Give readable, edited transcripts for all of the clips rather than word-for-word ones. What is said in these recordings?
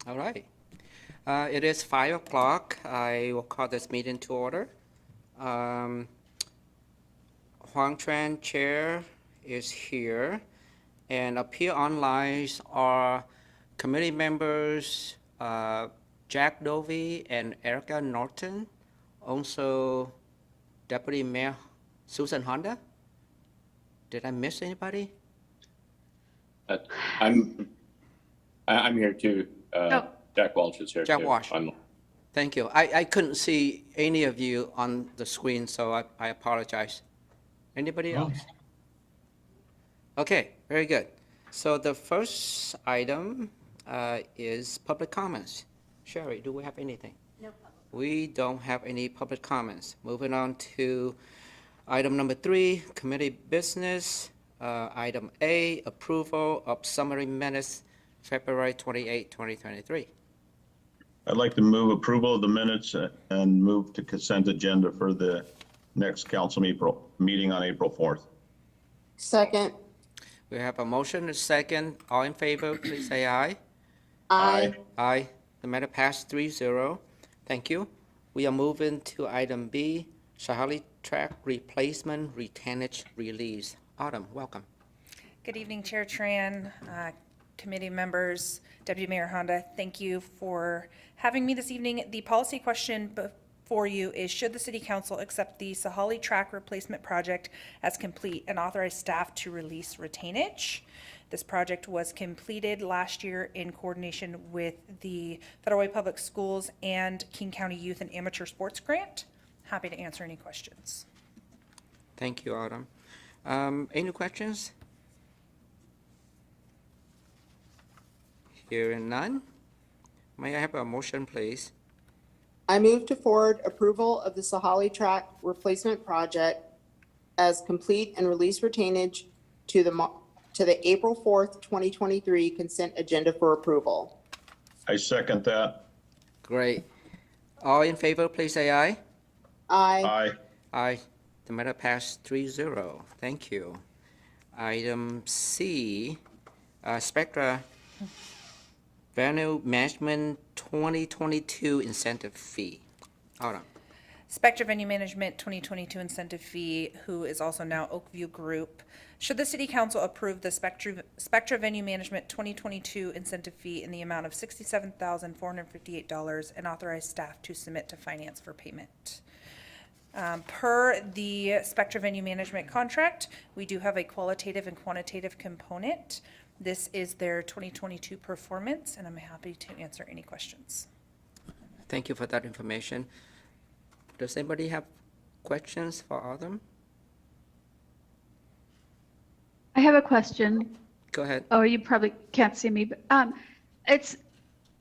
All right. It is 5 o'clock. I will call this meeting to order. Um, Huang Tran Chair is here. And up here online are committee members Jack Dovey and Erica Norton. Also, Deputy Mayor Susan Honda. Did I miss anybody? I'm here too. Jack Walsh is here Jack too. Walsh. Thank you. I couldn't see any of you on the screen, so I apologize. Anybody else? Okay, very good. So the first item is public comments. Sherry, do we have anything? No public. We don't have any public comments. Moving on to item number 3, committee business. Item A, approval of summary minutes, February 28, 2023. I'd like to move approval of the minutes and move to consent agenda for the next council meeting on April 4th. Second. We have a motion and a second. All in favor, please say aye. Aye. Aye. The matter passed 3-0. Thank you. We are moving to item B, Sahali track replacement retainage release. Autumn, welcome. Good evening, Chair Tran, committee members, Deputy Mayor Honda. Thank you for having me this evening. The policy question before you is, should the City Council accept the Sahali track replacement project as complete and authorize staff to release retainage? This project was completed last year in coordination with the Federal Way Public Schools and King County Youth and Amateur Sports Grant. Happy to answer any questions. Thank you, Autumn. Any questions? Hearing none. May I have a motion, please? I move to forward approval of the Sahali track replacement project as complete and release retainage to the April 4th, 2023 consent agenda for approval. I second that. Great. All in favor, please say aye. Aye. Aye. Aye. The matter passed 3-0. Thank you. Item C, Spectra Venue Management 2022 incentive fee. Hold on. Spectra Venue Management 2022 incentive fee, who is also now Oakview Group. Should the City Council approve the Spectra Venue Management 2022 incentive fee in the amount of $67,458 and authorize staff to submit to finance for payment? Per the Spectra Venue Management contract, we do have a qualitative and quantitative component. This is their 2022 performance, and I'm happy to answer any questions. Thank you for that information. Does anybody have questions for Autumn? I have a question. Go ahead. Oh, you probably can't see me, but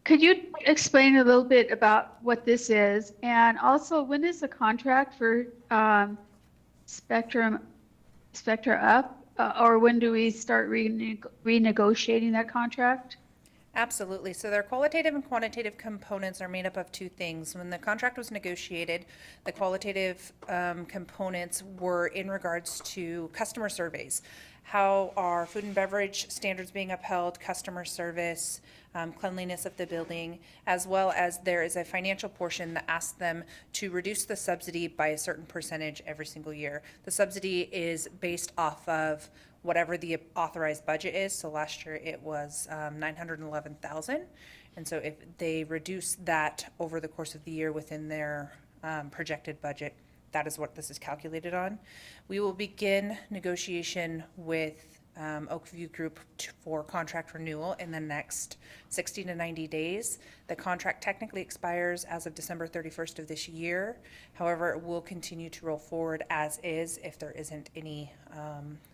could you explain a little bit about what this is? And also, when is the contract for Spectra up? Or when do we start renegotiating that contract? Absolutely. So their qualitative and quantitative components are made up of two things. When the contract was negotiated, the qualitative components were in regards to customer surveys. How are food and beverage standards being upheld, customer service, cleanliness of the building, as well as there is a financial portion that asks them to reduce the subsidy by a certain percentage every single year. The subsidy is based off of whatever the authorized budget is. So last year it was $911,000. And so if they reduce that over the course of the year within their projected budget, that is what this is calculated on. We will begin negotiation with Oakview Group for contract renewal in the next 60 to 90 days. The contract technically expires as of December 31st of this year. However, it will continue to roll forward as is if there isn't any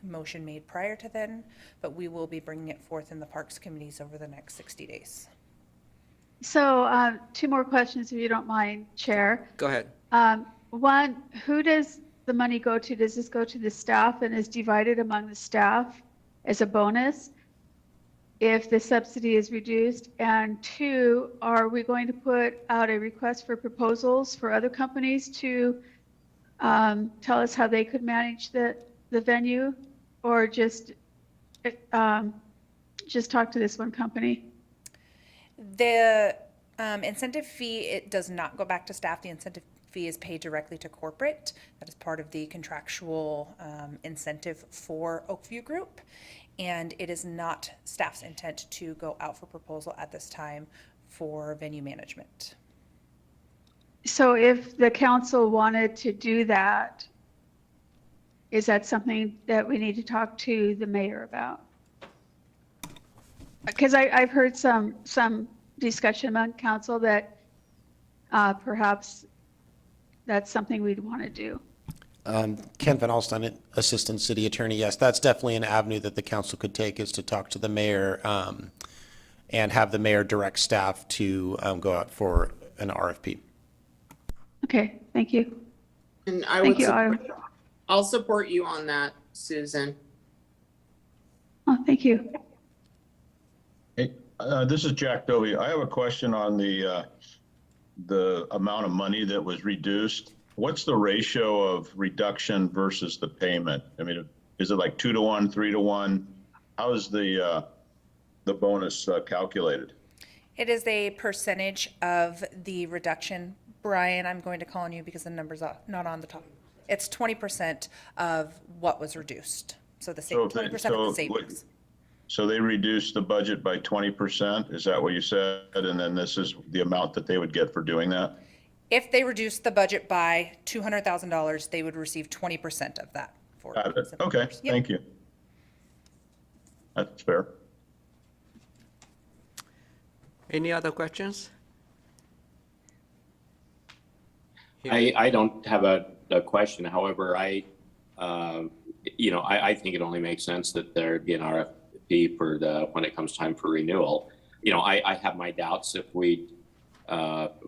motion made prior to then, but we will be bringing it forth in the Parks Committees over the next 60 days. So 2 more questions, if you don't mind, Chair. Go ahead. One, who does the money go to? Does this go to the staff and is divided among the staff as a bonus if the subsidy is reduced? And 2, are we going to put out a request for proposals for other companies to tell us how they could manage the venue, or just talk to this one company? The incentive fee, it does not go back to staff. The incentive fee is paid directly to corporate. That is part of the contractual incentive for Oakview Group. And it is not staff's intent to go out for proposal at this time for venue management. So if the council wanted to do that, is that something that we need to talk to the mayor about? Because I've heard some discussion among council that perhaps that's something we'd want to do. Ken Van Alstyne, Assistant City Attorney. Yes, that's definitely an avenue that the council could take, is to talk to the mayor and have the mayor direct staff to go out for an RFP. Okay, thank you. And I Thank would you. I'll support you on that, Susan. Oh, thank you. Hey, this is Jack Dovey. I have a question on the amount of money that was reduced. What's the ratio of reduction versus the payment? I mean, is it like 2 to 1, 3 to 1? How is the bonus calculated? It is a percentage of the reduction. Brian, I'm going to call on you because the number's not on the top. It's 20% of what was reduced. So the 20% of the savings. So they reduced the budget by 20%? Is that what you said? And then this is the amount that they would get for doing that? If they reduced the budget by $200,000, they would receive 20% of that. For Got it. Okay, Yep. thank you. That's fair. Any other questions? I don't have a question. However, I think it only makes sense that there be an RFP for when it comes time for renewal. I have my doubts if we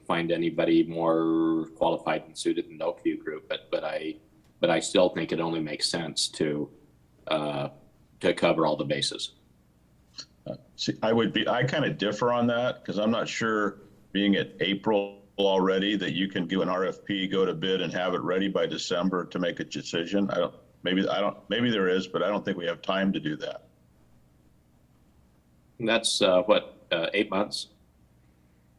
find anybody more qualified and suited than the Oakview Group, but I still think it only makes sense to cover all the bases. See, I kind of differ on that because I'm not sure, being at April already, that you can do an RFP, go to bid, and have it ready by December to make a decision. Maybe there is, but I don't think we have time to do that. And that's 8 months?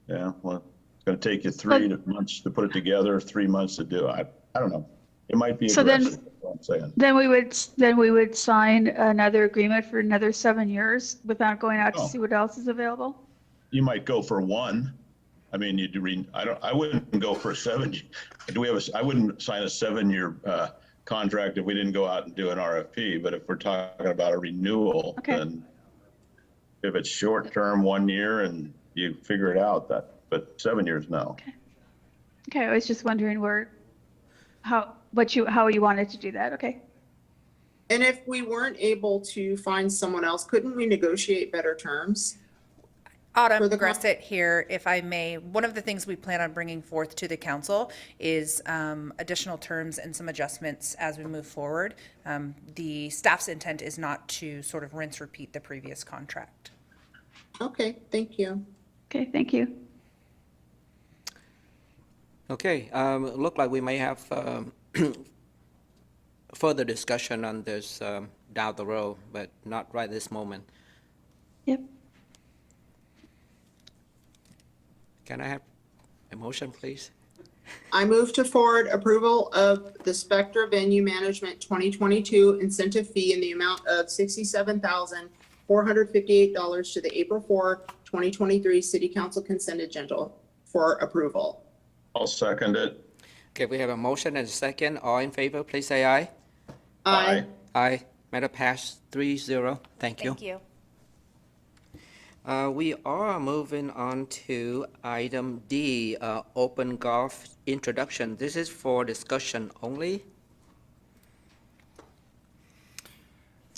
Yeah, well, it's going to take you 3 months to put it together, 3 months to do it. I don't know. It might be So then- aggressive, is what I'm saying. Then we would sign another agreement for another 7 years without going out to Oh. see what else is available? You might go for one. I mean, I wouldn't go for 7. I wouldn't sign a 7-year contract if we didn't go out and do an RFP. But if we're talking about a renewal, Okay. then if it's short term, 1 year, and you figure it out, but 7 years, no. Okay, I was just wondering how you wanted to do that. Okay. And if we weren't able to find someone else, couldn't we negotiate better terms? Autumn For the Gressett here, if I may. One of the things we plan on bringing forth to the council is additional terms and some adjustments as we move forward. The staff's intent is not to sort of rinse, repeat the previous contract. Okay, thank you. Okay, thank you. Okay, look like we may have further discussion on this down the road, but not right this moment. Yep. Can I have a motion, please? I move to forward approval of the Spectra Venue Management 2022 incentive fee in the amount of $67,458 to the April 4, 2023 City Council consent agenda for approval. I'll second it. Okay, we have a motion and a second. All in favor, please say aye. Aye. Aye. Matter pass 3-0. Thank you. Thank you. We are moving on to item D, open golf introduction. This is for discussion only.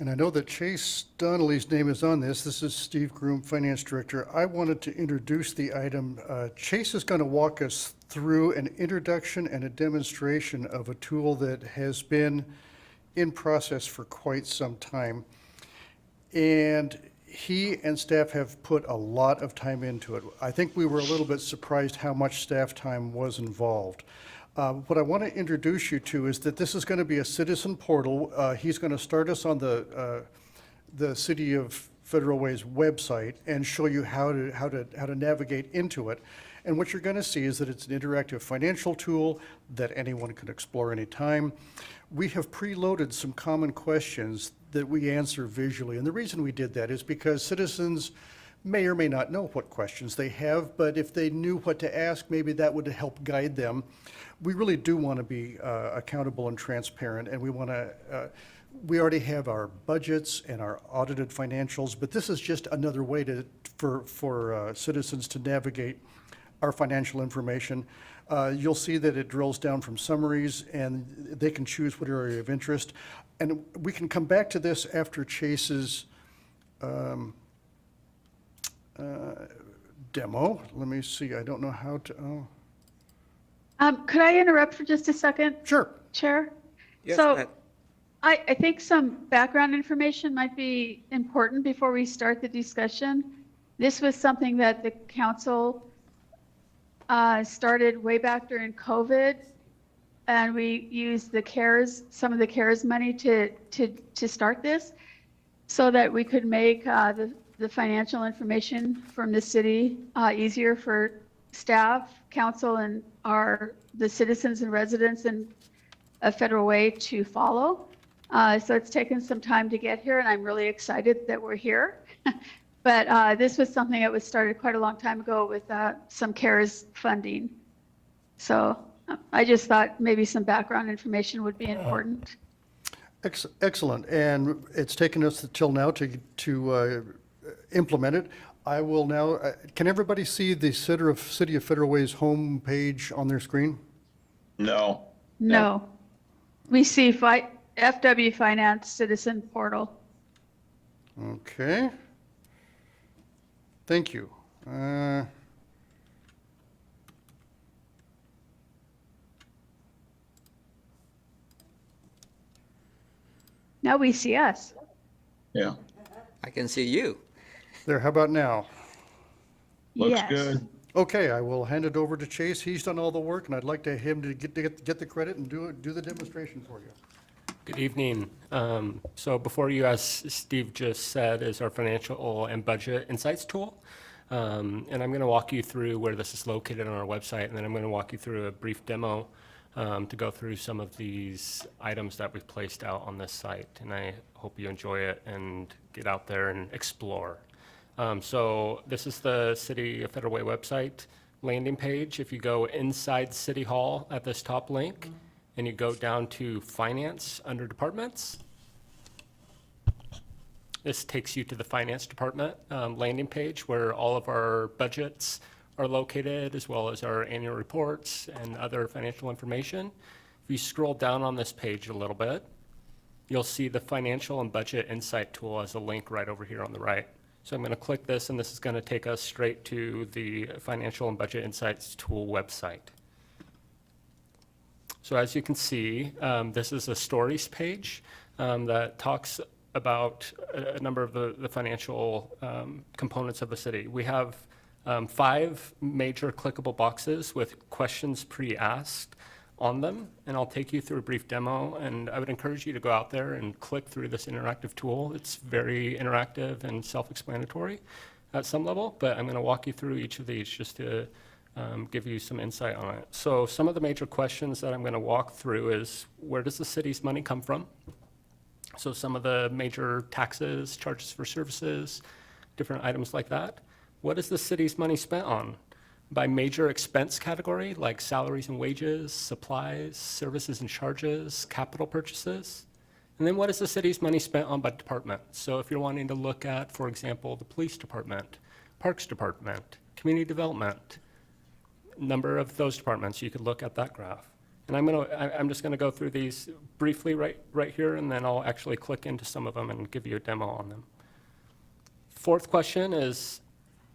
And I know that Chase Donnelly's name is on this. This is Steve Groom, Finance Director. I wanted to introduce the item. Chase is going to walk us through an introduction and a demonstration of a tool that has been in process for quite some time. And he and staff have put a lot of time into it. I think we were a little bit surprised how much staff time was involved. What I want to introduce you to is that this is going to be a citizen portal. He's going to start us on the City of Federal Way's website and show you how to navigate into it. And what you're going to see is that it's an interactive financial tool that anyone can explore anytime. We have preloaded some common questions that we answer visually. And the reason we did that is because citizens may or may not know what questions they have, but if they knew what to ask, maybe that would help guide them. We really do want to be accountable and transparent, and we want to, we already have our budgets and our audited financials, but this is just another way for citizens to navigate our financial information. You'll see that it drills down from summaries, and they can choose what area of interest. And we can come back to this after Chase's demo. Let me see, I don't know how to, Could I interrupt for just a second? Sure. Chair? Yes, So Matt. I think some background information might be important before we start the discussion. This was something that the council started way back during COVID, and we used the CARES, some of the CARES money to start this so that we could make the financial information from the city easier for staff, council, and the citizens and residents in a Federal Way to follow. So it's taken some time to get here, and I'm really excited that we're here. But this was something that was started quite a long time ago with some CARES funding. So I just thought maybe some background information would be important. Excellent, and it's taken us till now to implement it. I will now, can everybody see the City of Federal Way's home page on their screen? No. No. We see FW Finance Citizen Portal. Okay. Thank you. Now we see us. Yeah. I can see you. There, how about now? Looks Yes. good. Okay, I will hand it over to Chase. He's done all the work, and I'd like him to get the credit and do the demonstration for you. Good evening. So before you, as Steve just said, is our financial and budget insights tool. And I'm going to walk you through where this is located on our website, and then I'm going to walk you through a brief demo to go through some of these items that we've placed out on this site. And I hope you enjoy it and get out there and explore. So this is the City of Federal Way website landing page. If you go inside City Hall at this top link, and you go down to Finance under Departments, this takes you to the Finance Department landing page where all of our budgets are located, as well as our annual reports and other financial information. If you scroll down on this page a little bit, you'll see the Financial and Budget Insight tool as a link right over here on the right. So I'm going to click this, and this is going to take us straight to the Financial and Budget Insights tool website. So as you can see, this is a stories page that talks about a number of the financial components of the city. We have 5 major clickable boxes with questions pre-asked on them, and I'll take you through a brief demo, and I would encourage you to go out there and click through this interactive tool. It's very interactive and self-explanatory at some level, but I'm going to walk you through each of these just to give you some insight on it. So some of the major questions that I'm going to walk through is, where does the city's money come from? So some of the major taxes, charges for services, different items like that. What is the city's money spent on? By major expense category, like salaries and wages, supplies, services and charges, capital purchases. And then what is the city's money spent on by department? So if you're wanting to look at, for example, the police department, parks department, community development, number of those departments, you could look at that graph. And I'm just gonna go through these briefly right here, and then I'll actually click into some of them and give you a demo on them. Fourth question is,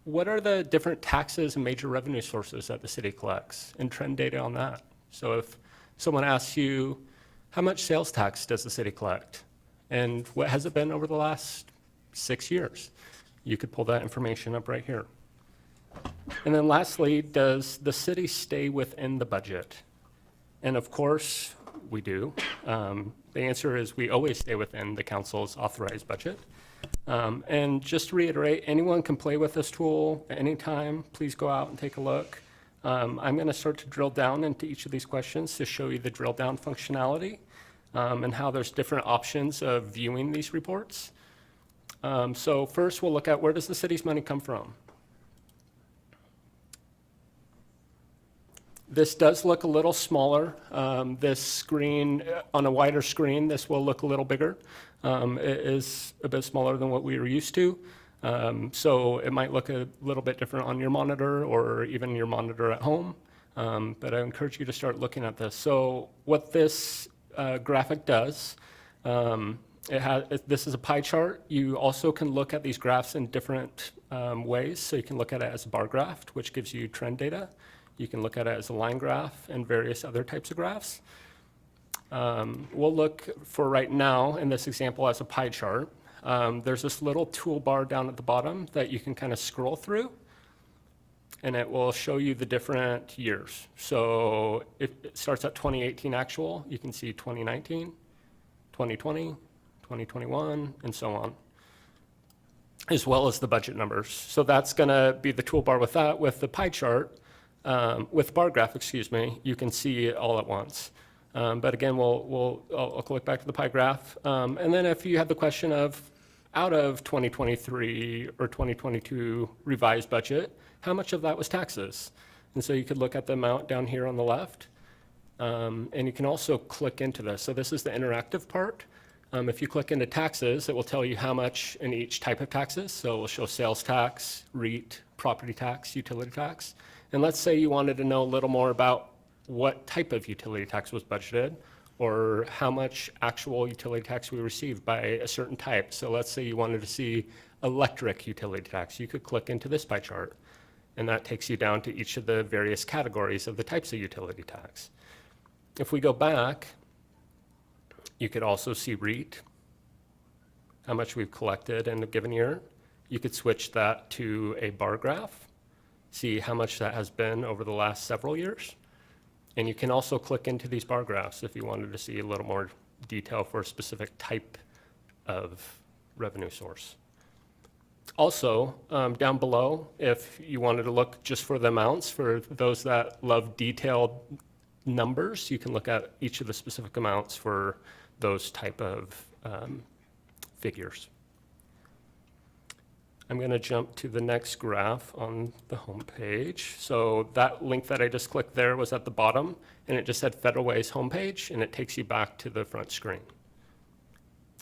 what are the different taxes and major revenue sources that the city collects, and trend data on that? So if someone asks you, how much sales tax does the city collect? And what has it been over the last 6 years? You could pull that information up right here. And then lastly, does the city stay within the budget? And of course, we do. The answer is we always stay within the council's authorized budget. And just to reiterate, anyone can play with this tool at any time. Please go out and take a look. I'm going to start to drill down into each of these questions to show you the drill down functionality and how there's different options of viewing these reports. So first, we'll look at where does the city's money come from? This does look a little smaller. This screen, on a wider screen, this will look a little bigger. It is a bit smaller than what we were used to. So it might look a little bit different on your monitor or even your monitor at home. But I encourage you to start looking at this. So what this graphic does, this is a pie chart. You also can look at these graphs in different ways. So you can look at it as a bar graph, which gives you trend data. You can look at it as a line graph and various other types of graphs. We'll look for right now in this example as a pie chart. There's this little toolbar down at the bottom that you can kind of scroll through, and it will show you the different years. So if it starts at 2018 actual, you can see 2019, 2020, 2021, and so on, as well as the budget numbers. So that's going to be the toolbar with that. With the pie chart, with bar graph, excuse me, you can see it all at once. But again, I'll click back to the pie graph. And then if you have the question of, out of 2023 or 2022 revised budget, how much of that was taxes? And so you could look at the amount down here on the left. And you can also click into this. So this is the interactive part. If you click into taxes, it will tell you how much in each type of taxes. So it will show sales tax, REET, property tax, utility tax. And let's say you wanted to know a little more about what type of utility tax was budgeted or how much actual utility tax we received by a certain type. So let's say you wanted to see electric utility tax. You could click into this pie chart, and that takes you down to each of the various categories of the types of utility tax. If we go back, you could also see REET, how much we've collected in a given year. You could switch that to a bar graph, see how much that has been over the last several years. And you can also click into these bar graphs if you wanted to see a little more detail for a specific type of revenue source. Also, down below, if you wanted to look just for the amounts, for those that love detailed numbers, you can look at each of the specific amounts for those type of figures. I'm going to jump to the next graph on the home page. So that link that I just clicked there was at the bottom, and it just said Federal Way's homepage, and it takes you back to the front screen.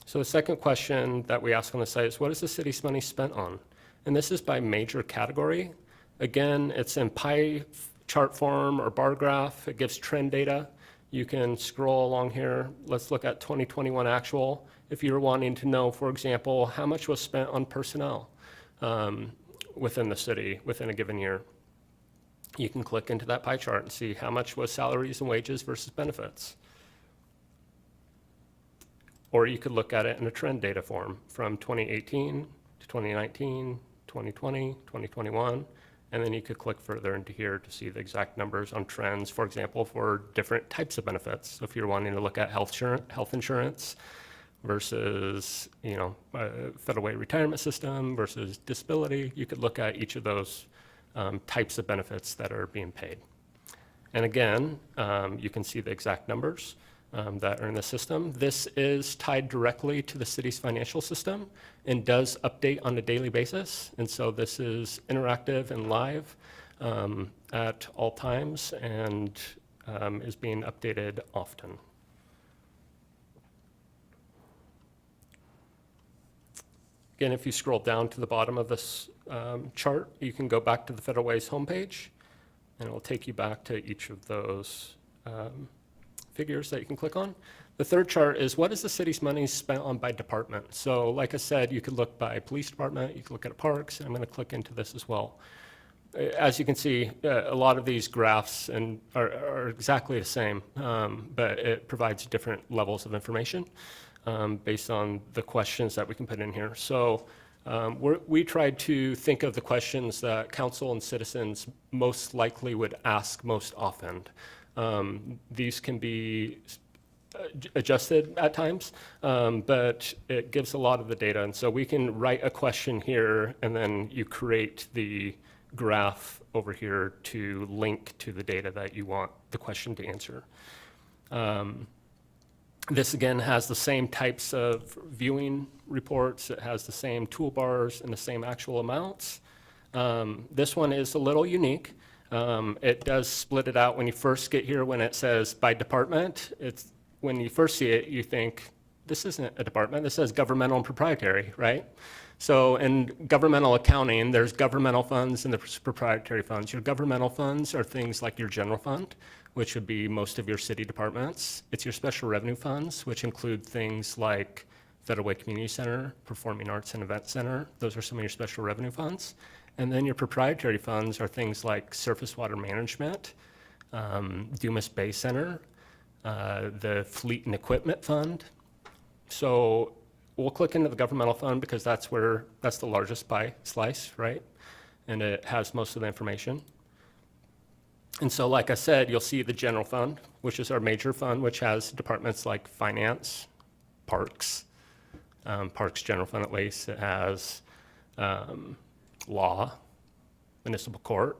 So the second question that we ask on the site is, what is the city's money spent on? And this is by major category. Again, it's in pie chart form or bar graph. It gives trend data. You can scroll along here. Let's look at 2021 actual. If you're wanting to know, for example, how much was spent on personnel within the city, within a given year, you can click into that pie chart and see how much was salaries and wages versus benefits. Or you could look at it in a trend data form from 2018 to 2019, 2020, 2021, and then you could click further into here to see the exact numbers on trends, for example, for different types of benefits. So if you're wanting to look at health insurance versus, Federal Way retirement system versus disability, you could look at each of those types of benefits that are being paid. And again, you can see the exact numbers that are in the system. This is tied directly to the city's financial system and does update on a daily basis. And so this is interactive and live at all times and is being updated often. Again, if you scroll down to the bottom of this chart, you can go back to the Federal Way's homepage, and it will take you back to each of those figures that you can click on. The third chart is, what is the city's money spent on by department? So like I said, you could look by police department, you could look at parks, and I'm going to click into this as well. As you can see, a lot of these graphs are exactly the same, but it provides different levels of information based on the questions that we can put in here. So we tried to think of the questions that council and citizens most likely would ask most often. These can be adjusted at times, but it gives a lot of the data. And so we can write a question here, and then you create the graph over here to link to the data that you want the question to answer. This again has the same types of viewing reports. It has the same toolbars and the same actual amounts. This one is a little unique. It does split it out when you first get here. When it says by department, it's when you first see it, you think this isn't a department. This says governmental and proprietary, right? So in governmental accounting, there's governmental funds and there's proprietary funds. Your governmental funds are things like your general fund, which would be most of your city departments. It's your special revenue funds, which include things like Federal Way Community Center, Performing Arts and Event Center. Those are some of your special revenue funds. And then your proprietary funds are things like Surface Water Management, Dumas Bay Center, the Fleet and Equipment Fund. So we'll click into the governmental fund because that's the largest pie slice, right? And it has most of the information. And so, like I said, you'll see the general fund, which is our major fund, which has departments like finance, parks, parks general fund at least. It has law, municipal court,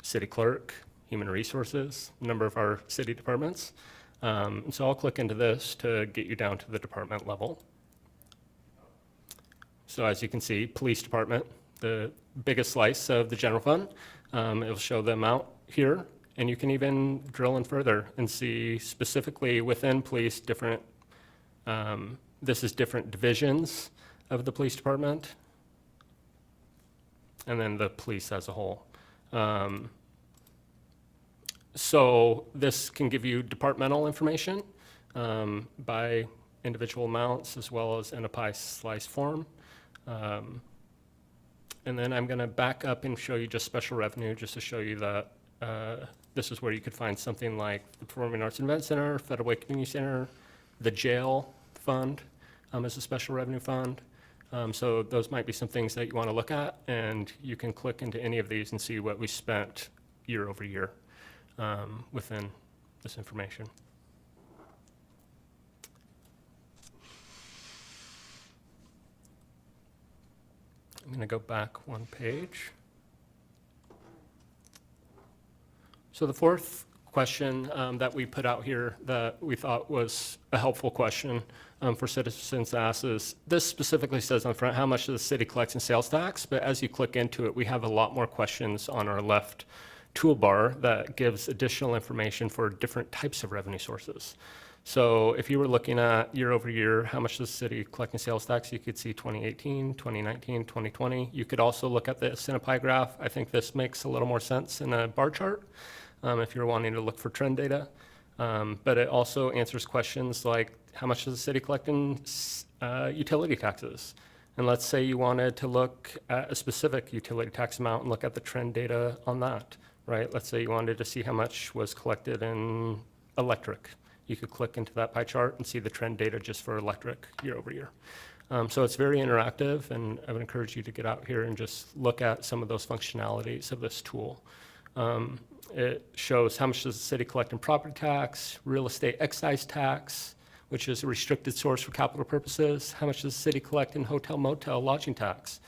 city clerk, human resources, a number of our city departments. And so I'll click into this to get you down to the department level. So as you can see, police department, the biggest slice of the general fund. It'll show the amount here, and you can even drill in further and see specifically within police different, this is different divisions of the police department, and then the police as a whole. So this can give you departmental information by individual amounts as well as in a pie slice form. And then I'm going to back up and show you just special revenue just to show you that this is where you could find something like the Performing Arts and Event Center, Federal Way Community Center, the jail fund as a special revenue fund. So those might be some things that you want to look at, and you can click into any of these and see what we spent year over year within this information. I'm going to go back one page. So the fourth question that we put out here that we thought was a helpful question for citizens to ask is, this specifically says on the front, how much does the city collect in sales tax? But as you click into it, we have a lot more questions on our left toolbar that gives additional information for different types of revenue sources. So if you were looking at year over year, how much does the city collect in sales tax, you could see 2018, 2019, 2020. You could also look at this in a pie graph. I think this makes a little more sense in a bar chart if you're wanting to look for trend data. But it also answers questions like, how much does the city collect in utility taxes? And let's say you wanted to look at a specific utility tax amount and look at the trend data on that, right? Let's say you wanted to see how much was collected in electric. You could click into that pie chart and see the trend data just for electric year over year. So it's very interactive, and I would encourage you to get out here and just look at some of those functionalities of this tool. It shows how much does the city collect in property tax, real estate excise tax, which is a restricted source for capital purposes, how much does the city collect in hotel, motel, lodging tax.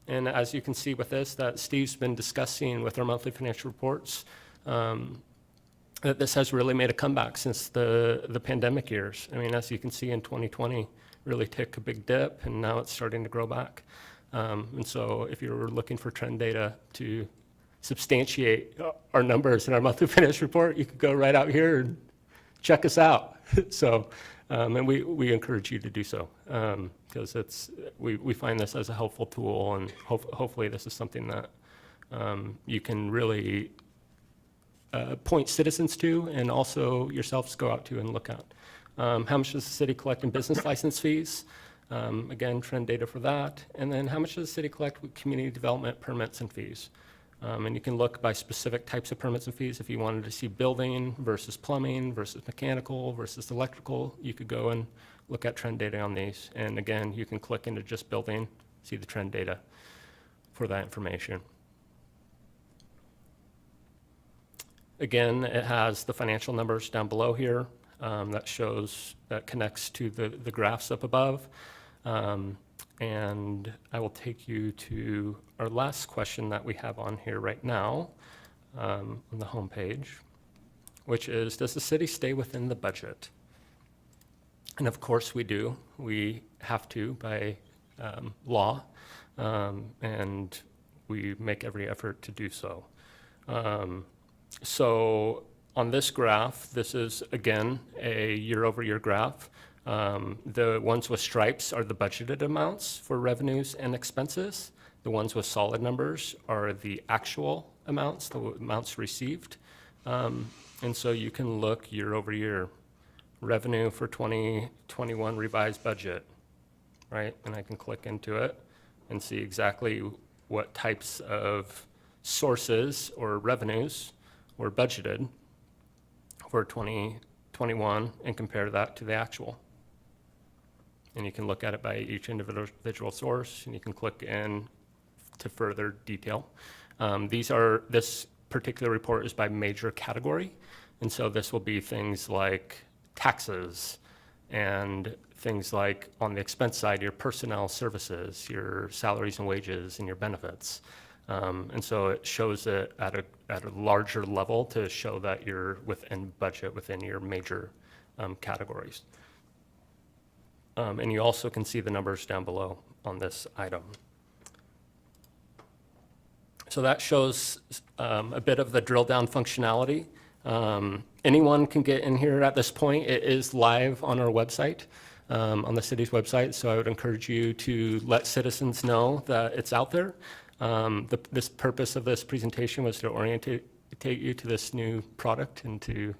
And as you can see with this, that Steve's been discussing with our monthly financial reports, that this has really made a comeback since the pandemic years. I mean, as you can see in 2020, really took a big dip, and now it's starting to grow back. And so if you're looking for trend data to substantiate our numbers in our monthly financial report, you could go right out here and check us out. So, and we encourage you to do so, because we find this as a helpful tool, and hopefully this is something that you can really point citizens to, and also yourselves go out to and look at. How much does the city collect in business license fees? Again, trend data for that. And then how much does the city collect with community development permits and fees? And you can look by specific types of permits and fees. If you wanted to see building versus plumbing versus mechanical versus electrical, you could go and look at trend data on these. And again, you can click into just building, see the trend data for that information. Again, it has the financial numbers down below here. that connects to the graphs up above. And I will take you to our last question that we have on here right now on the home page, which is, does the city stay within the budget? And of course we do. We have to by law, and we make every effort to do so. So on this graph, this is again a year-over-year graph. The ones with stripes are the budgeted amounts for revenues and expenses. The ones with solid numbers are the actual amounts, the amounts received. And so you can look year over year, revenue for 2021 revised budget, right? And I can click into it and see exactly what types of sources or revenues were budgeted for 2021 and compare that to the actual. And you can look at it by each individual source, and you can click in to further detail. This particular report is by major category, and so this will be things like taxes and things like, on the expense side, your personnel services, your salaries and wages, and your benefits. And so it shows it at a larger level to show that you're within budget, within your major categories. And you also can see the numbers down below on this item. So that shows a bit of the drill down functionality. Anyone can get in here at this point. It is live on our website, on the city's website. So I would encourage you to let citizens know that it's out there. This purpose of this presentation was to orientate you to this new product and to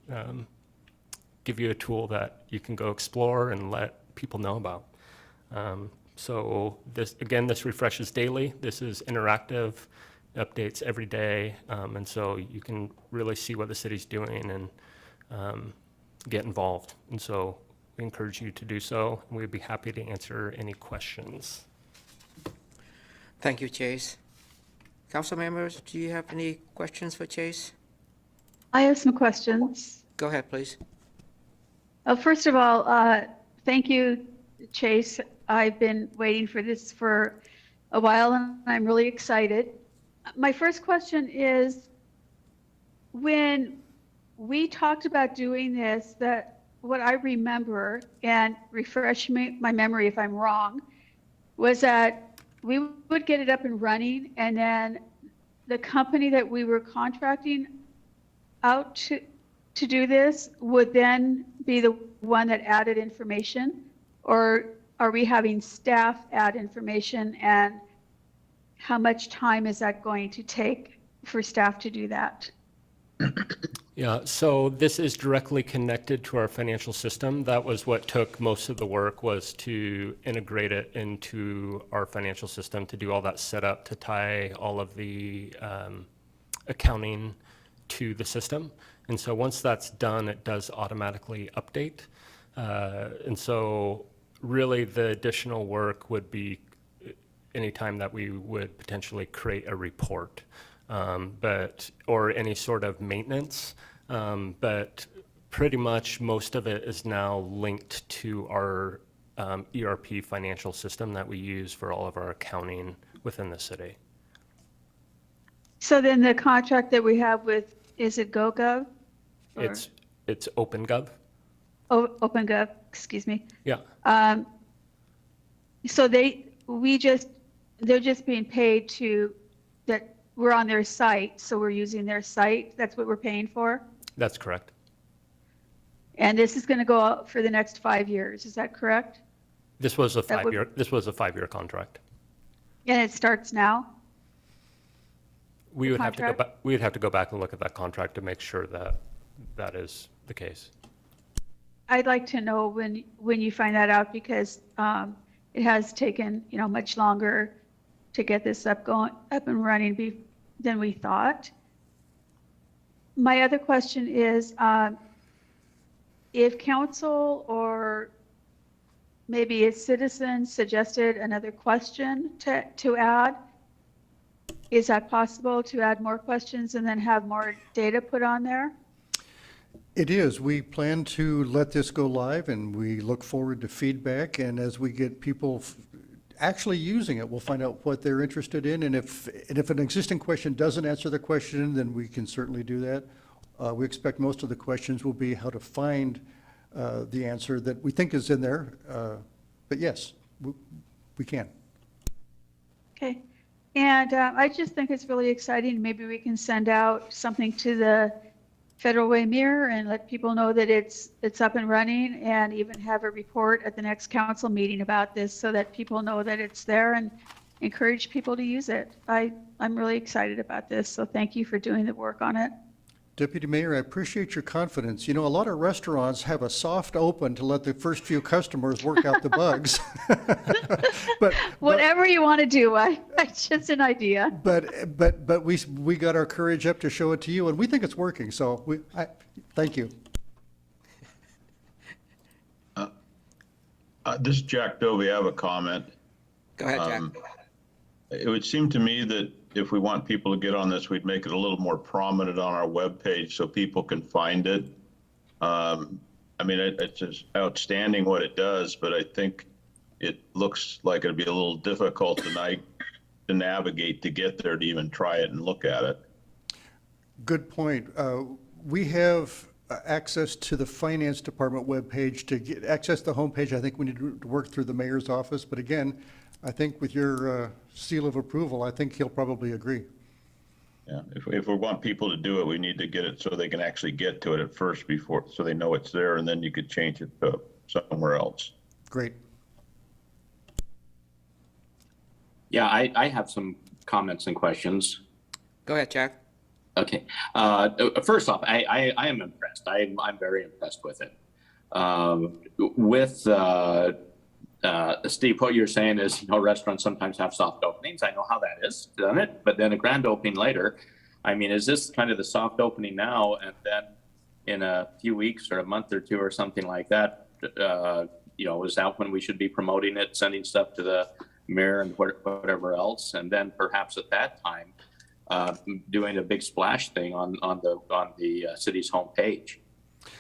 give you a tool that you can go explore and let people know about. So this refreshes daily. This is interactive, updates every day, and so you can really see what the city's doing and get involved. And so we encourage you to do so. We'd be happy to answer any questions. Thank you, Chase. Council members, do you have any questions for Chase? I have some questions. Go ahead, please. First of all, thank you, Chase. I've been waiting for this for a while, and I'm really excited. My first question is, when we talked about doing this, that what I remember, and refresh my memory if I'm wrong, was that we would get it up and running, and then the company that we were contracting out to do this would then be the one that added information? Or are we having staff add information, and how much time is that going to take for staff to do that? Yeah, so this is directly connected to our financial system. That was what took most of the work, was to integrate it into our financial system, to do all that setup, to tie all of the accounting to the system. And so once that's done, it does automatically update. And so really the additional work would be anytime that we would potentially create a report, or any sort of maintenance. But pretty much most of it is now linked to our ERP financial system that we use for all of our accounting within the city. So then the contract that we have with, is it GoGov? Or- It's OpenGov. Oh, OpenGov, excuse me. Yeah. So they're just being paid to, that we're on their site, so we're using their site. That's what we're paying for? That's correct. And this is going to go out for the next 5 years, is that correct? This was a That would- 5-year contract. And it starts now? We would have to go contract? back, we would have to go back and look at that contract to make sure that that is the case. I'd like to know when you find that out, because it has taken, much longer to get this up and running than we thought. My other question is, if council or maybe a citizen suggested another question to add, is that possible, to add more questions and then have more data put on there? It is. We plan to let this go live, and we look forward to feedback. And as we get people actually using it, we'll find out what they're interested in. And if an existing question doesn't answer the question, then we can certainly do that. We expect most of the questions will be how to find the answer that we think is in there. But yes, we can. Okay. And I just think it's really exciting. Maybe we can send out something to the Federal Way Mirror and let people know that it's up and running, and even have a report at the next council meeting about this so that people know that it's there, and encourage people to use it. I'm really excited about this, so thank you for doing the work on it. Deputy Mayor, I appreciate your confidence. You know, a lot of restaurants have a soft open to let the first few customers work out the bugs. But Whatever you want to do, it's just an idea. but we got our courage up to show it to you, and we think it's working. So thank you. This is Jack Dovey. I have a comment. Go ahead, Jack. It would seem to me that if we want people to get on this, we'd make it a little more prominent on our webpage so people can find it. I mean, it's just outstanding what it does, but I think it looks like it'd be a little difficult tonight to navigate to get there to even try it and look at it. Good point. We have access to the Finance Department webpage. To access the homepage, I think we need to work through the mayor's office. But again, I think with your seal of approval, I think he'll probably agree. Yeah, if we want people to do it, we need to get it so they can actually get to it at first so they know it's there, and then you could change it to somewhere else. Great. Yeah, I have some comments and questions. Go ahead, Jack. Okay. First off, I am impressed. I'm very impressed with it. Steve, what you're saying is, restaurants sometimes have soft openings. I know how that is, done it. But then a grand opening later, I mean, is this kind of the soft opening now, and then in a few weeks or a month or two or something like that, is that when we should be promoting it, sending stuff to the mayor and whatever else, and then perhaps at that time doing a big splash thing on the city's homepage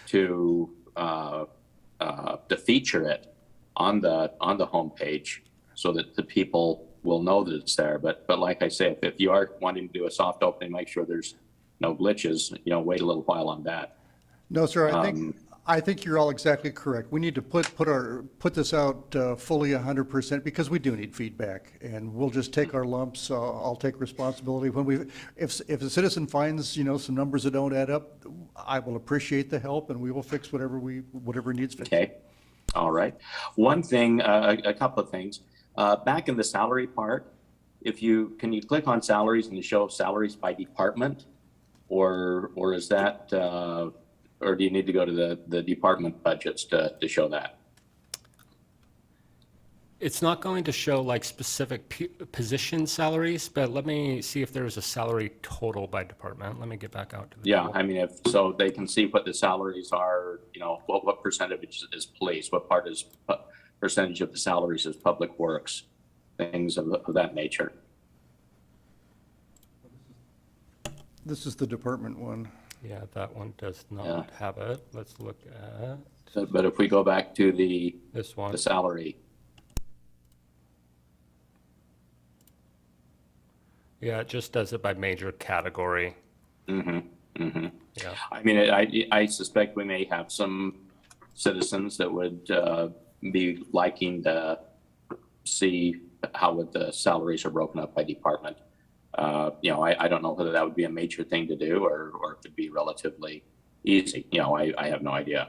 to feature it on the homepage so that the people will know that it's there. But like I say, if you are wanting to do a soft opening, make sure there's no glitches. Wait a little while on that. No, sir. I think you're all exactly correct. We need to put this out fully 100% because we do need feedback, and we'll just take our lumps. I'll take responsibility if a citizen finds some numbers that don't add up. I will appreciate the help, and we will fix whatever needs fixed. Okay. All right. One thing, a couple of things. Back in the salary part, can you click on salaries and show salaries by department, or is that, or do you need to go to the department budgets to show that? It's not going to show like specific position salaries, but let me see if there's a salary total by department. Let me get back out to the. Yeah, total. I mean, so they can see what the salaries are, what percentage is police, what part is percentage of the salaries is public works, things of that nature. This is the department one. Yeah, that one does not have it. Let's look at But if we go back to this one. the salary. Yeah, it just does it by major category. Mm-hmm. Mm-hmm. Yeah. I mean, I suspect we may have some citizens that would be liking to see how the salaries are broken up by department. I don't know whether that would be a major thing to do or if it'd be relatively easy. I have no idea.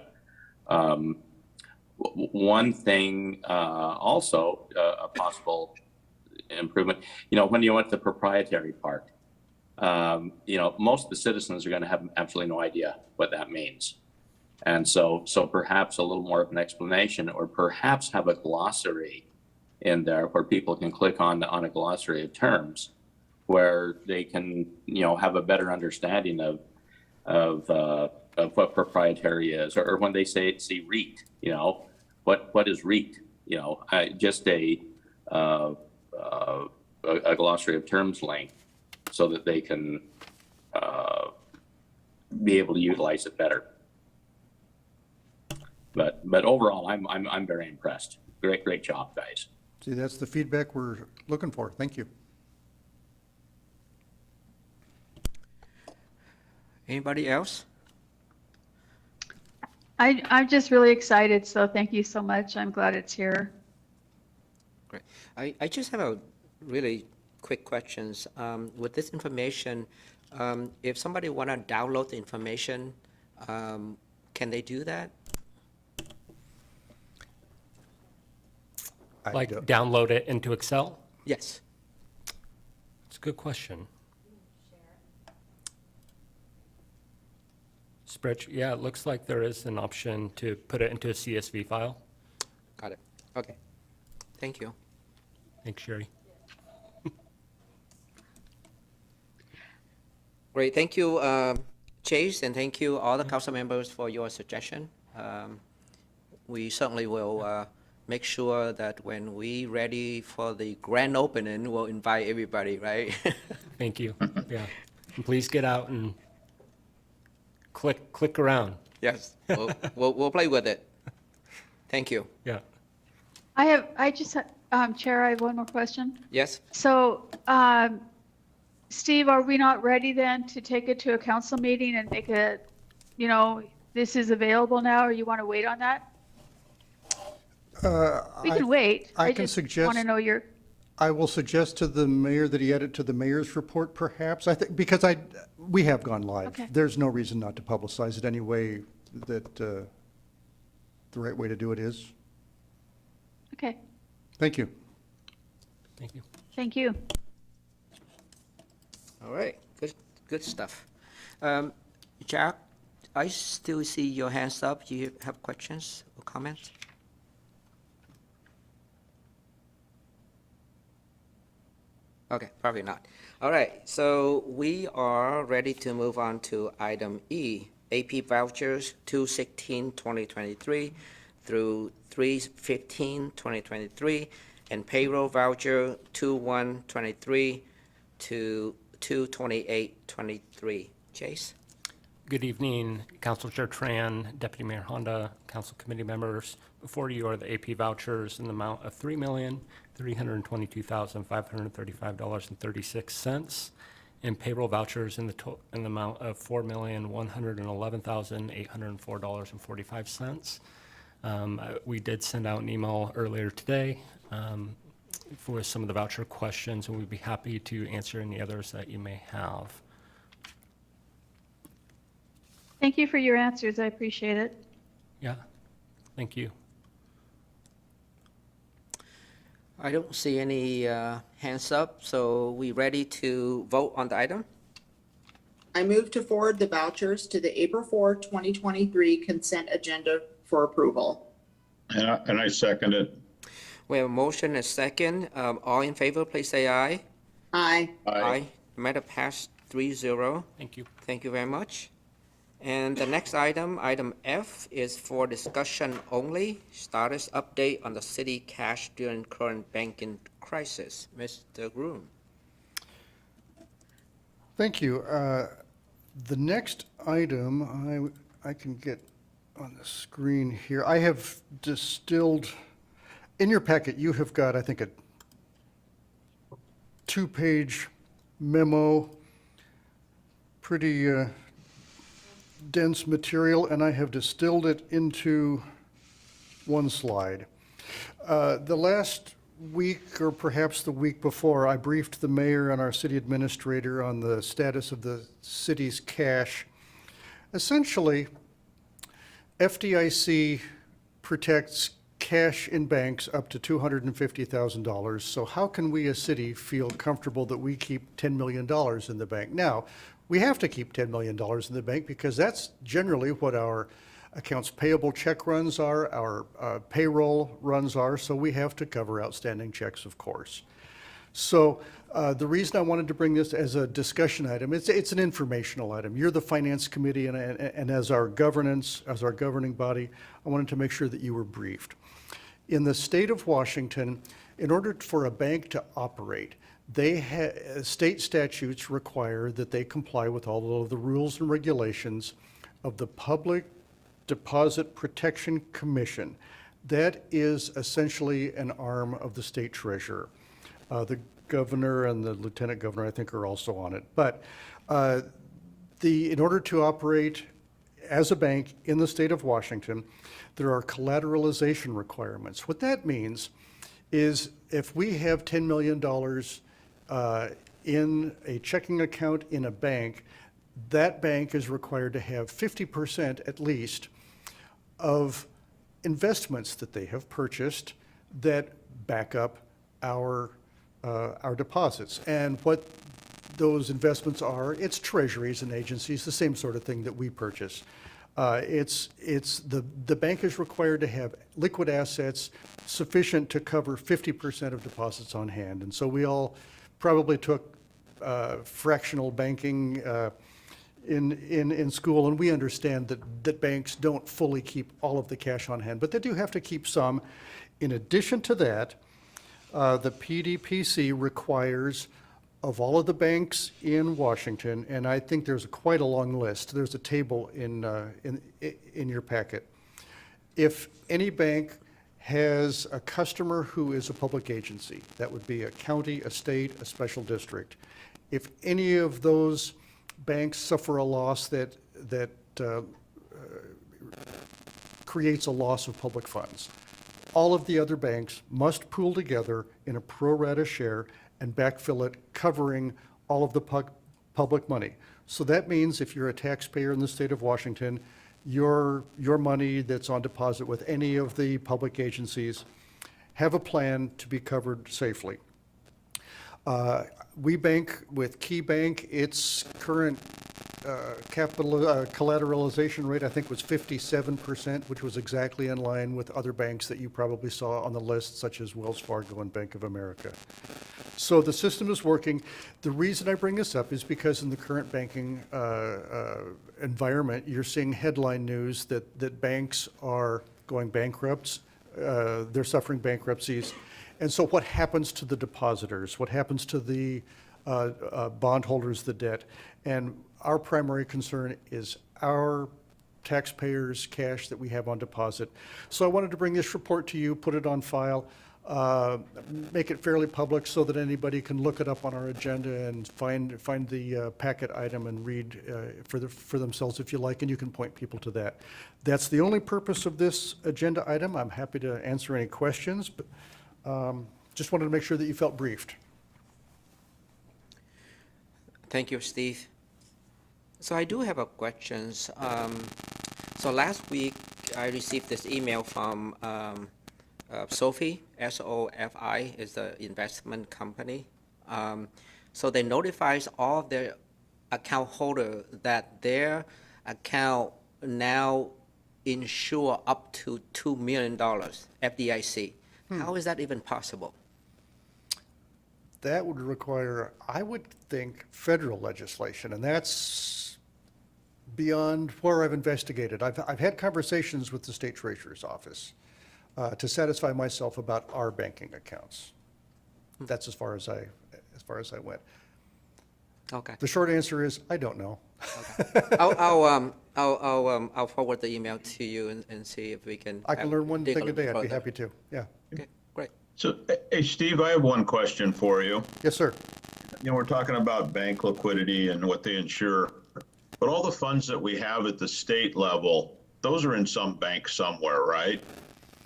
One thing also, a possible improvement, when you went to the proprietary part, most of the citizens are going to have absolutely no idea what that means. And so perhaps a little more of an explanation, or perhaps have a glossary in there where people can click on a glossary of terms where they can, have a better understanding of what proprietary is, or when they see REET, what is REET? Just a glossary of terms link so that they can be able to utilize it better. But overall, I'm very impressed. Great job, guys. See, that's the feedback we're looking for. Thank you. Anybody else? I'm just really excited, so thank you so much. I'm glad it's here. Great. I just have a really quick questions. With this information, if somebody want to download the information, can they do that? Like download it into Excel? Yes. It's a good question. Spreadsheet, yeah, it looks like there is an option to put it into a CSV file. Got it. Okay. Thank you. Thanks, Sherry. Great. Thank you, Chase, and thank you all the council members for your suggestion. We certainly will make sure that when we ready for the grand opening, we'll invite everybody, right? Thank you. Yeah. And please get out and click around. Yes. We'll play with it. Thank you. Yeah. Chair, I have one more question. Yes. So, Steve, are we not ready then to take it to a council meeting and make it, this is available now, or you want to wait on that? We can wait. I can just suggest- want to know your, I will suggest to the mayor that he add it to the mayor's report, perhaps. I think, because we have gone live. Okay. There's no reason not to publicize it anyway, that the right way to do it is. okay, Thank you. Thank you. thank you. All right. Good stuff. Jack, I still see your hands up. Do you have questions or comments? Okay, probably not. All right, so we are ready to move on to item E, AP vouchers 2/16/2023 through 3/15/2023, and payroll voucher 2/1/23 to 2/28/23. Chase? Good evening, Council Chair Tran, Deputy Mayor Honda, Council Committee members. Before you are the AP vouchers in the amount of $3,322,535.36, and payroll vouchers in the amount of $4,111,804.45. We did send out an email earlier today for some of the voucher questions, and we'd be happy to answer any others that you may have. Thank you for your answers. I appreciate it. Yeah, thank you. I don't see any hands up, so we ready to vote on the item? I move to forward the vouchers to the April 4, 2023 consent agenda for approval. And I second it. We have a motion and a second. All in favor, please say aye. Aye. The matter passed 3-0. Thank you. Thank you very much. And the next item, item F, is for discussion only. Status update on the city cash during current banking crisis. Mr. Groom. Thank you. The next item, I can get on the screen here. I have distilled, in your packet, you have got, I think, a 2-page memo, pretty dense material, and I have distilled it into one slide. The last week, or perhaps the week before, I briefed the mayor and our city administrator on the status of the city's cash. Essentially, FDIC protects cash in banks up to $250,000. So how can we as city feel comfortable that we keep $10 million in the bank? Now, we have to keep $10 million in the bank because that's generally what our accounts payable check runs are, our payroll runs are, so we have to cover outstanding checks, of course. So the reason I wanted to bring this as a discussion item, it's an informational item. You're the finance committee, and as our governing body, I wanted to make sure that you were briefed. In the state of Washington, in order for a bank to operate, state statutes require that they comply with all of the rules and regulations of the Public Deposit Protection Commission. That is essentially an arm of the state treasurer. The governor and the lieutenant governor, I think, are also on it. But in order to operate as a bank in the state of Washington, there are collateralization requirements. What that means is if we have $10 million in a checking account in a bank, that bank is required to have 50% at least of investments that they have purchased that back up our deposits. And what those investments are, it's treasuries and agencies, the same sort of thing that we purchase. The bank is required to have liquid assets sufficient to cover 50% of deposits on hand. And so we all probably took fractional banking in school, and we understand that banks don't fully keep all of the cash on hand, but they do have to keep some. In addition to that, the PDPC requires of all of the banks in Washington, and I think there's quite a long list. There's a table in your packet. If any bank has a customer who is a public agency, that would be a county, a state, a special district. If any of those banks suffer a loss that creates a loss of public funds, all of the other banks must pool together in a pro rata share and backfill it, covering all of the public money. So that means if you're a taxpayer in the state of Washington, your money that's on deposit with any of the public agencies have a plan to be covered safely. We bank with Key Bank. Its current collateralization rate, I think, was 57%, which was exactly in line with other banks that you probably saw on the list, such as Wells Fargo and Bank of America. So the system is working. The reason I bring this up is because in the current banking environment, you're seeing headline news that banks are going bankrupt. They're suffering bankruptcies. And so what happens to the depositors? What happens to the bondholders, the debt? And our primary concern is our taxpayers' cash that we have on deposit. So I wanted to bring this report to you, put it on file, make it fairly public so that anybody can look it up on our agenda and find the packet item and read for themselves if you like, and you can point people to that. That's the only purpose of this agenda item. I'm happy to answer any questions, but just wanted to make sure that you felt briefed. Thank you, Steve. So I do have a questions. So last week I received this email from Sophie, S-O-F-I, is the investment company. So they notifies all of their account holder that their account now insure up to $2 million FDIC. How is that even possible? That would require, I would think, federal legislation, and that's beyond where I've investigated. I've had conversations with the state treasurer's office to satisfy myself about our banking accounts. That's as far as I went. Okay. The short answer is I don't know. Okay. I'll forward the email to you and see if we can. I can learn one dig thing a day. I'd be further. happy to. Yeah. Okay, great. So, hey, Steve, I have one question for you. Yes, sir. You know, we're talking about bank liquidity and what they insure, but all the funds that we have at the state level, those are in some bank somewhere, right?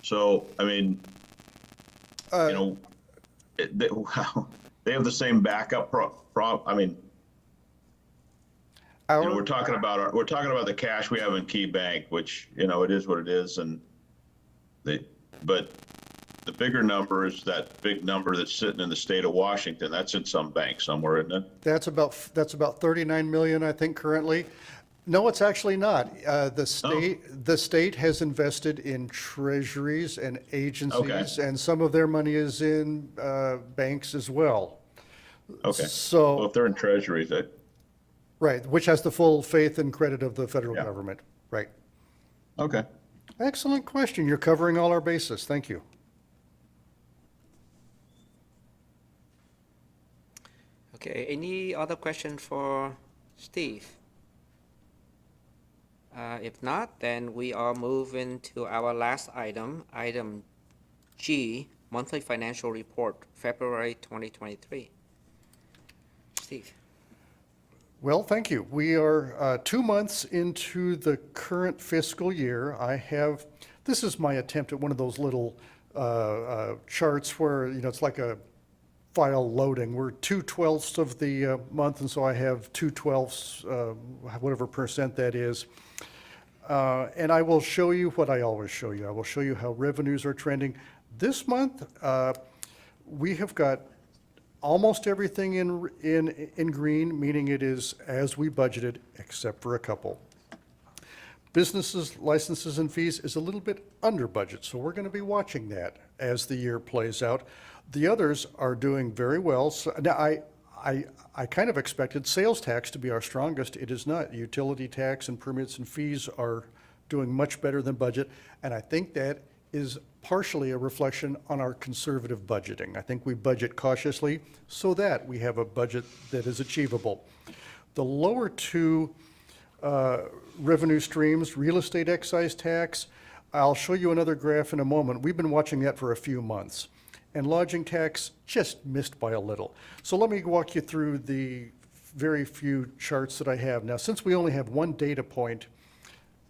So, I mean, you know, they have the same backup I mean, you know, we're talking about the cash we have in Key Bank, which, you know, it is what it is, and but the bigger number is that big number that's sitting in the state of Washington. That's in some bank somewhere, isn't it? That's about 39 million, I think, currently. No, it's actually not. The state has invested in treasuries and agencies, and some of their money is in banks as well. Okay. So, Well, if they're in treasuries, right, which has the full faith and credit of the federal Yeah. government. Right. okay. Excellent question. You're covering all our bases. Thank you. Okay, any other question for Steve? If not, then we are moving to our last item, item G, monthly financial report, February 2023. Steve. Well, thank you. We are 2 months into the current fiscal year. This is my attempt at one of those little charts where, it's like a file loading. We're 2/12 of the month, and so I have 2/12, whatever percent that is. And I will show you what I always show you. I will show you how revenues are trending. This month, we have got almost everything in green, meaning it is as we budgeted, except for a couple. Businesses, licenses, and fees is a little bit under budget, so we're going to be watching that as the year plays out. The others are doing very well. So now I kind of expected sales tax to be our strongest. It is not. Utility tax and permits and fees are doing much better than budget, and I think that is partially a reflection on our conservative budgeting. I think we budget cautiously so that we have a budget that is achievable. The lower two revenue streams, real estate excise tax, I'll show you another graph in a moment. We've been watching that for a few months. And lodging tax just missed by a little. So let me walk you through the very few charts that I have. Now, since we only have one data point,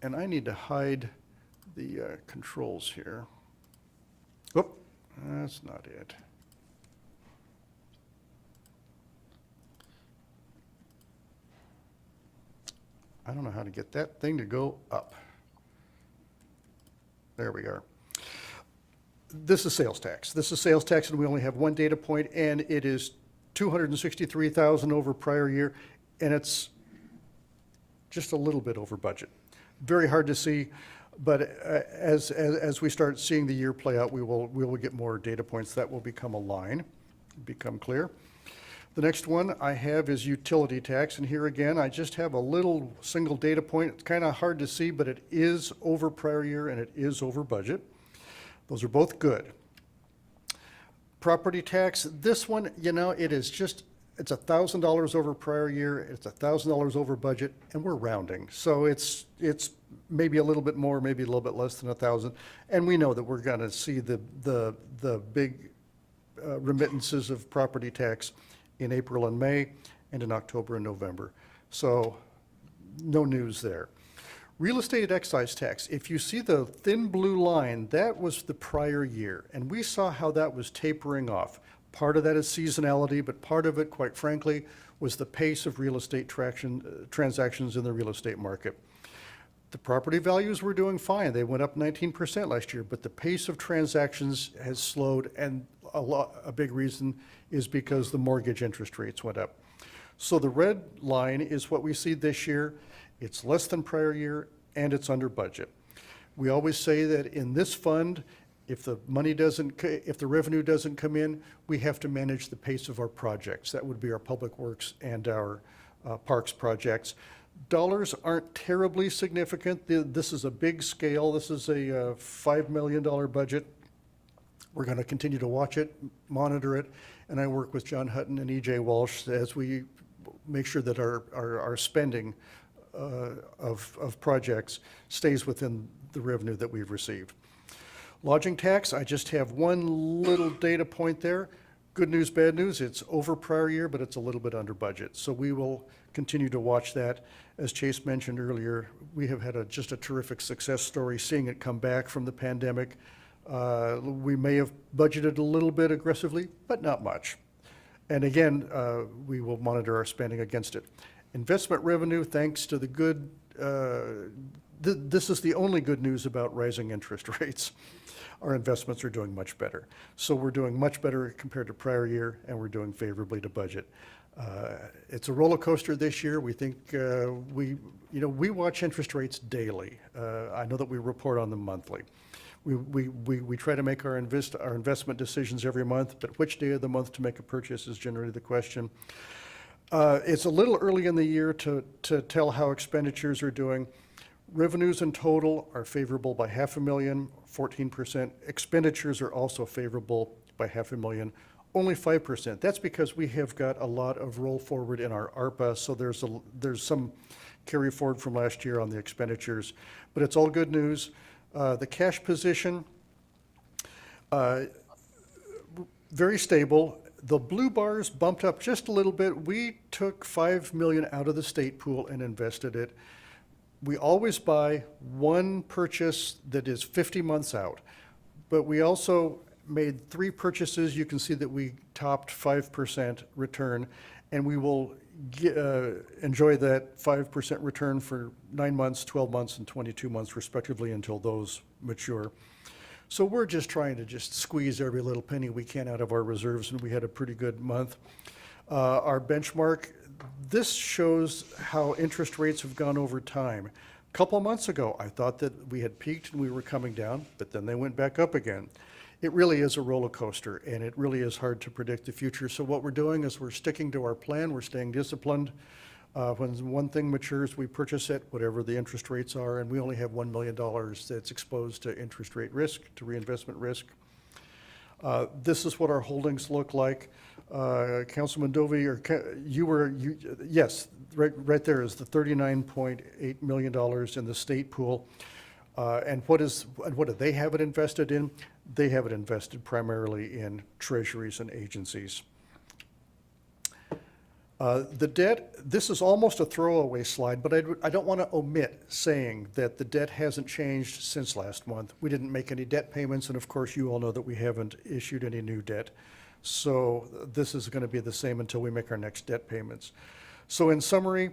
and I need to hide the controls here. Oop, that's not it. I don't know how to get that thing to go up. There we are. This is sales tax. This is sales tax, and we only have one data point, and it is 263,000 over prior year, and it's just a little bit over budget. Very hard to see, but as we start seeing the year play out, we will get more data points. That will become a line, become clear. The next one I have is utility tax, and here again, I just have a little single data point. It's kind of hard to see, but it is over prior year and it is over budget. Those are both good. Property tax, this one, it is just, it's $1,000 over prior year, it's $1,000 over budget, and we're rounding. So it's maybe a little bit more, maybe a little bit less than 1,000. And we know that we're gonna see the big remittances of property tax in April and May, and in October and November. So no news there. Real estate excise tax, if you see the thin blue line, that was the prior year, and we saw how that was tapering off. Part of that is seasonality, but part of it, quite frankly, was the pace of real estate transactions in the real estate market. The property values were doing fine. They went up 19% last year, but the pace of transactions has slowed, and a big reason is because the mortgage interest rates went up. So the red line is what we see this year. It's less than prior year, and it's under budget. We always say that in this fund, if the revenue doesn't come in, we have to manage the pace of our projects. That would be our public works and our parks projects. Dollars aren't terribly significant. This is a big scale. This is a $5 million budget. We're going to continue to watch it, monitor it, and I work with John Hutton and E.J. Walsh as we make sure that our spending of projects stays within the revenue that we've received. Lodging tax, I just have one little data point there. Good news, bad news, it's over prior year, but it's a little bit under budget. So we will continue to watch that. As Chase mentioned earlier, we have had just a terrific success story seeing it come back from the pandemic. We may have budgeted a little bit aggressively, but not much. And again, we will monitor our spending against it. Investment revenue, thanks to the good, this is the only good news about rising interest rates. Our investments are doing much better. So we're doing much better compared to prior year, and we're doing favorably to budget. It's a roller coaster this year. We think we watch interest rates daily. I know that we report on them monthly. We try to make our investment decisions every month, but which day of the month to make a purchase is generally the question. It's a little early in the year to tell how expenditures are doing. Revenues in total are favorable by $500,000, 14%. Expenditures are also favorable by $500,000, only 5%. That's because we have got a lot of roll forward in our ARPA, so there's some carry forward from last year on the expenditures. But it's all good news. The cash position, very stable. The blue bars bumped up just a little bit. We took 5 million out of the state pool and invested it. We always buy one purchase that is 50 months out, but we also made 3 purchases. You can see that we topped 5% return, and we will enjoy that 5% return for 9 months, 12 months, and 22 months respectively until those mature. So we're just trying to just squeeze every little penny we can out of our reserves, and we had a pretty good month. Our benchmark, this shows how interest rates have gone over time. A couple of months ago, I thought that we had peaked and we were coming down, but then they went back up again. It really is a roller coaster, and it really is hard to predict the future. So what we're doing is we're sticking to our plan. We're staying disciplined. When one thing matures, we purchase it, whatever the interest rates are, and we only have $1 million that's exposed to interest rate risk, to reinvestment risk. This is what our holdings look like. Councilman Dovey, yes, right there is the $39.8 million in the state pool. And what do they have it invested in? They have it invested primarily in treasuries and agencies. The debt, this is almost a throwaway slide, but I don't want to omit saying that the debt hasn't changed since last month. We didn't make any debt payments, and of course, you all know that we haven't issued any new debt. So this is going to be the same until we make our next debt payments. So in summary,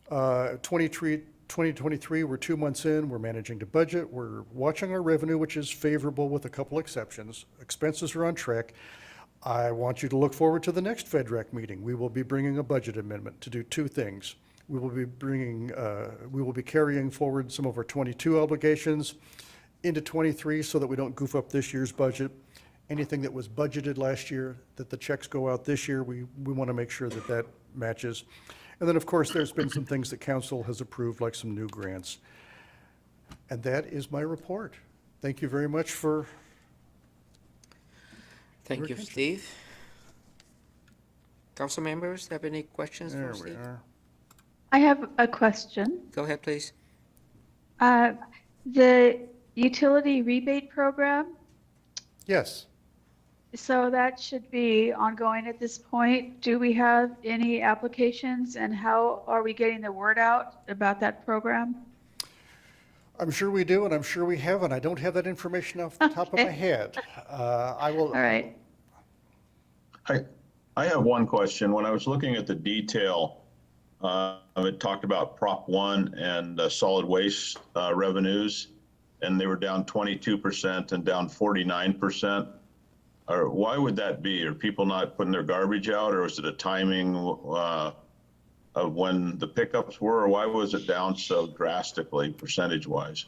2023, we're 2 months in, we're managing to budget, we're watching our revenue, which is favorable with a couple exceptions. Expenses are on track. I want you to look forward to the next FedRec meeting. We will be bringing a budget amendment to do 2 things. We will be carrying forward some of our 22 obligations into 23 so that we don't goof up this year's budget. Anything that was budgeted last year, that the checks go out this year, we want to make sure that that matches. And then, of course, there's been some things that council has approved, like some new grants. And that is my report. Thank you very much for Thank you, Steve. Council members, have any questions There for we Steve? are. I have a question. Go ahead, please. The utility rebate program, Yes. so that should be ongoing at this point. Do we have any applications, and how are we getting the word out about that program? I'm sure we do, and I'm sure we haven't. I don't have that information off the top of my head. I will. All right. I have one question. When I was looking at the detail, it talked about Prop 1 and solid waste revenues, and they were down 22% and down 49%. Or why would that be? Are people not putting their garbage out, or is it a timing of when the pickups were, or why was it down so drastically percentage-wise?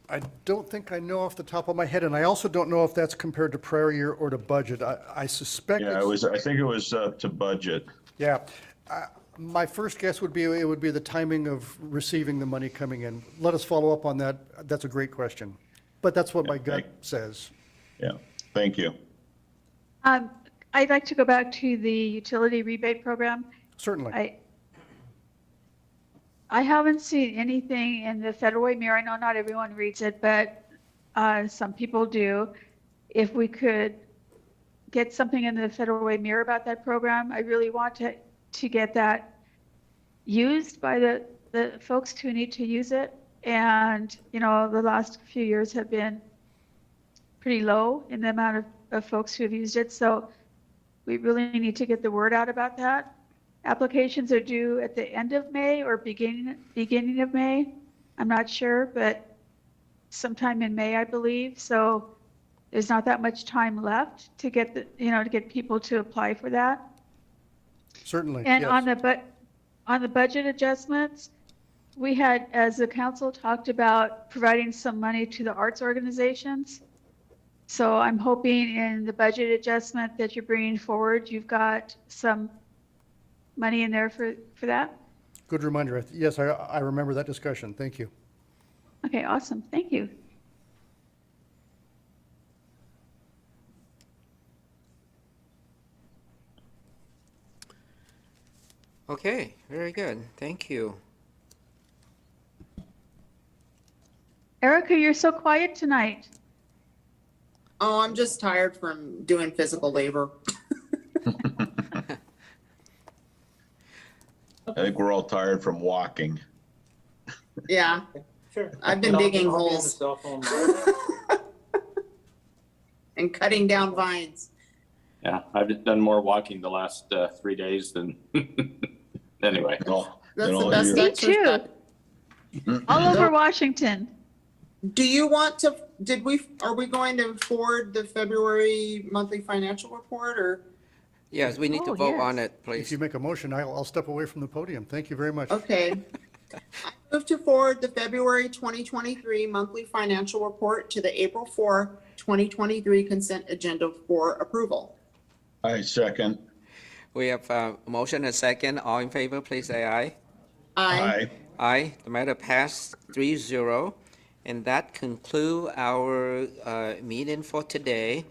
I don't think I know off the top of my head, and I also don't know if that's compared to prior year or to budget. I suspect Yeah, I think it was to budget. Yeah. My first guess would be it would be the timing of receiving the money coming in. Let us follow up on that. That's a great question. But that's what my gut says. Yeah, thank you. I'd like to go back to the utility rebate program. Certainly. I haven't seen anything in the Federal Way Mirror. I know not everyone reads it, but some people do. If we could get something in the Federal Way Mirror about that program, I really want to get that used by the folks who need to use it. And, you know, the last few years have been pretty low in the amount of folks who have used it. So we really need to get the word out about that. Applications are due at the end of May or beginning of May. I'm not sure, but sometime in May, I believe. So there's not that much time left to get to get people to apply for that. Certainly. And yes. on the budget adjustments, we had, as the council, talked about providing some money to the arts organizations. So I'm hoping in the budget adjustment that you're bringing forward, you've got some money in there for that. Good reminder. Yes, I remember that discussion. Thank you. Okay, awesome. Thank you. Okay, very good. Thank you. Erica, you're so quiet tonight. Oh, I'm just tired from doing physical labor. I think we're all tired from walking. Yeah, Sure. I've been digging holes and cutting down vines. Yeah, I've done more walking the last 3 days than, anyway. That's all the best Me exercise. too. All over Washington. Do you want to, are we going to forward the February monthly financial report or? Yes, we need to Oh, vote on yes. it, If please. you make a motion, I'll step away from the podium. Thank you very much. Okay. I move to forward the February 2023 monthly financial report to the April 4, 2023 consent agenda for approval. I second. We have a motion and a second. All in favor, please say aye. Aye. Aye. The matter passed 3-0. And that concludes our meeting for today.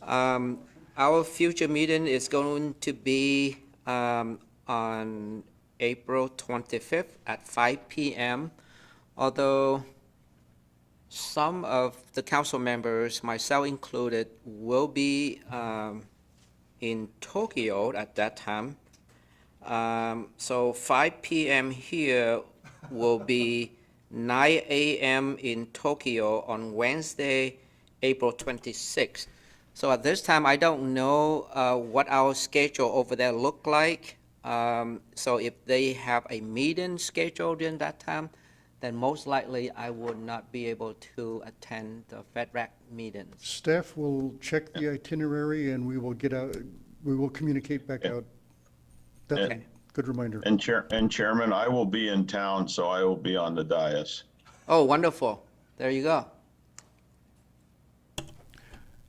Our future meeting is going to be on April 25th at 5 p.m. Although some of the council members, myself included, will be in Tokyo at that time. So 5 p.m. here will be 9 a.m. in Tokyo on Wednesday, April 26th. So at this time, I don't know what our schedule over there look like. So if they have a meeting scheduled in that time, then most likely I would not be able to attend the FedRAC meetings. Staff will check the itinerary and we will communicate back out. That's a good reminder. And Chairman, I will be in town, so I will be on the dais. Oh, wonderful. There you go.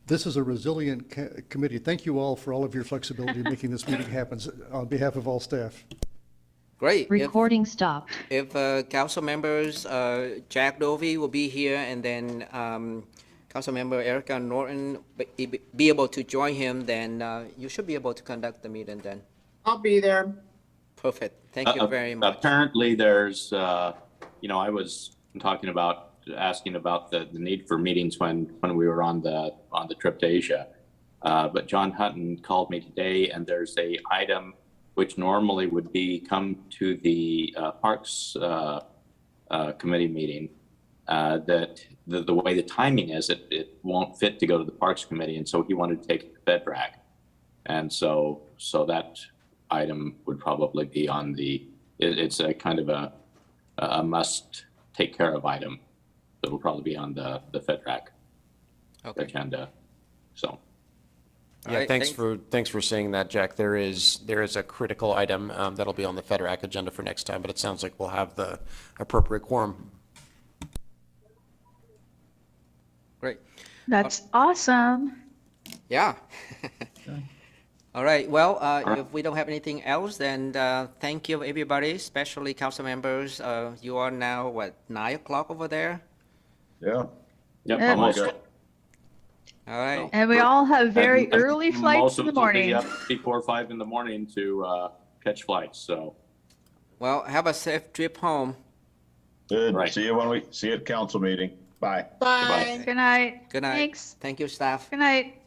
This is a resilient committee. Thank you all for all of your flexibility in making this meeting happen on behalf of all staff. Great. Recording stopped. If council members, Jack Dovey will be here, and then council member Erica Norton be able to join him, then you should be able to conduct the meeting then. I'll be there. Perfect. Thank you very much. Apparently there's, I was asking about the need for meetings when we were on the trip to Asia. But John Hutton called me today, and there's a item which normally would come to the Parks Committee meeting, that the way the timing is, it won't fit to go to the Parks Committee, and so he wanted to take it to FedRAC. And so that item would probably be on it's a kind of a must take care of item. It'll probably be on the FedRAC agenda, so. Yeah, right, thanks for saying that, Jack. There is a critical item that'll be on the FedRAC agenda for next time, but it sounds like we'll have the appropriate quorum. Great. That's awesome. Yeah. All right. Well, if we don't have anything else, then thank you, everybody, especially council members. You are now, 9 o'clock over there? Yeah. Yep, Yeah. almost. All right. And we all have very And early flights in the morning. Most of us will be up before 5 in the morning to catch flights, so. Well, have a safe trip home. Good. Right. See you at council meeting. Bye. Bye. Good night. Good night. Thanks. Thank you, staff. Good night.